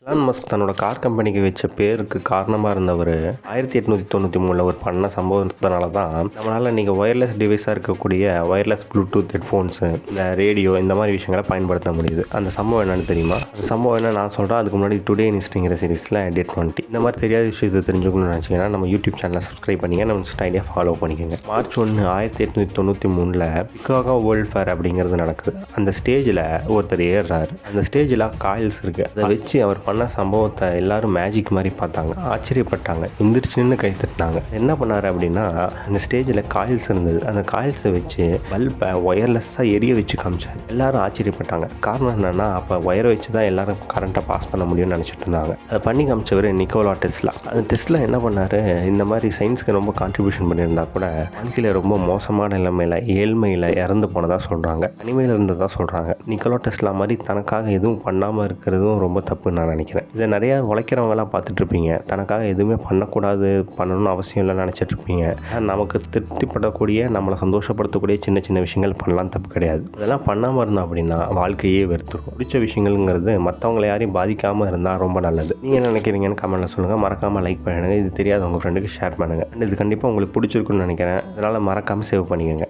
Elon Musk தன்னோட car கம்பெனிக்கு வச்ச பேருக்கு காரணமாக இருந்தவர் 1893 ஒரு பண்ண சம்பவத்தினால தான் நம்மளால் இன்றைக்கி ஒயர்லெஸ் டிவைஸாக இருக்கக்கூடிய ஒயர்லெஸ் ப்ளூடூத் ஹெட்ஃபோன்ஸு இந்த ரேடியோ இந்த மாதிரி விஷயங்களை பயன்படுத்த முடியுது. அந்த சம்பவம் என்னென்னு தெரியுமா? அந்த சம்பவம் என்ன நான் சொல்கிறேன். அதுக்கு முன்னாடி டுடே இன்ஸ்டிங்கிற சீரிஸில் டே 20 இந்த மாதிரி தெரியாத விஷயத்தை தெரிஞ்சுக்கணும்னு நினச்சிங்கன்னா நம்ம யூடியூப் சேனலை சப்ஸ்கிரைப் பண்ணிங்க, நம்ம ஸ்டைலியாக ஃபாலோ பண்ணிக்கோங்க. மார்ச் 1 1893 சிகாகோ வேர்ல்ட் ஃபேர் அப்படிங்கிறது நடக்குது. அந்த ஸ்டேஜில் ஒருத்தர் ஏறுறாரு. அந்த ஸ்டேஜில் காயில்ஸ் இருக்குது. அதை வச்சு அவர் பண்ண சம்பவத்தை எல்லாரும் மேஜிக் மாதிரி பார்த்தாங்க, ஆச்சரியப்பட்டாங்க, எந்திரிச்சு நின்று கை தட்டினாங்க. என்ன பண்ணார் அப்படின்னா, அந்த ஸ்டேஜில் காயில்ஸ் இருந்தது. அந்த காயில்ஸை வச்சு பல்பை ஒயர்லெஸ்ஸாக எரிய வச்சு காமிச்சார். எல்லாரும் ஆச்சரியப்பட்டாங்க. காரணம் என்னென்னா, அப்போ ஒயரை வச்சு தான் எல்லாரும் கரண்ட்டை பாஸ் பண்ண முடியும்னு நினச்சிட்டு இருந்தாங்க. அதை பண்ணி காமிச்சவர் நிக்கோலா டெஸ்லா. அந்த டெஸ்லா என்ன பண்ணார், இந்த மாதிரி சயின்ஸுக்கு ரொம்ப கான்ட்ரிபியூஷன் பண்ணியிருந்தா கூட வாழ்க்கையில் ரொம்ப மோசமான நிலைமையில் ஏழ்மையில் இறந்து போனதாக சொல்கிறாங்க, தனிமையில் இருந்ததாக சொல்கிறாங்க. நிக்கோலா டெஸ்லா மாதிரி தனக்காக எதுவும் பண்ணாமல் இருக்கிறதும் ரொம்ப தப்புன்னு நான் நினைக்கிறேன். இதை நிறைய உழைக்கிறவங்களாம் பார்த்துட்ருப்பீங்க. தனக்காக எதுவுமே பண்ணக்கூடாது, பண்ணணும்னு அவசியம் இல்லைன்னு நினச்சிட்ருப்பீங்க. நமக்கு திருப்திப்படக்கூடிய, நம்மளை சந்தோஷப்படுத்தக்கூடிய சின்ன சின்ன விஷயங்கள் பண்ணலாம், தப்பு கிடையாது. இதெல்லாம் பண்ணாமல் இருந்தோம் அப்படின்னா வாழ்க்கையே வெறுத்துரும். பிடிச்ச விஷயங்கள்ங்கிறது மற்றவங்களை யாரையும் பாதிக்காமல் இருந்தால் ரொம்ப நல்லது. நீங்கள் என்ன நினைக்கிறீங்கன்னு கமெண்ட்டில் சொல்லுங்கள். மறக்காமல் லைக் பண்ணுங்கள். இது தெரியாத உங்கள் ஃப்ரெண்டுக்கு ஷேர் பண்ணுங்கள். இது கண்டிப்பாக உங்களுக்கு பிடிச்சிருக்குன்னு நினைக்கிறேன். அதனால் மறக்காமல் சேவ் பண்ணிக்கோங்க.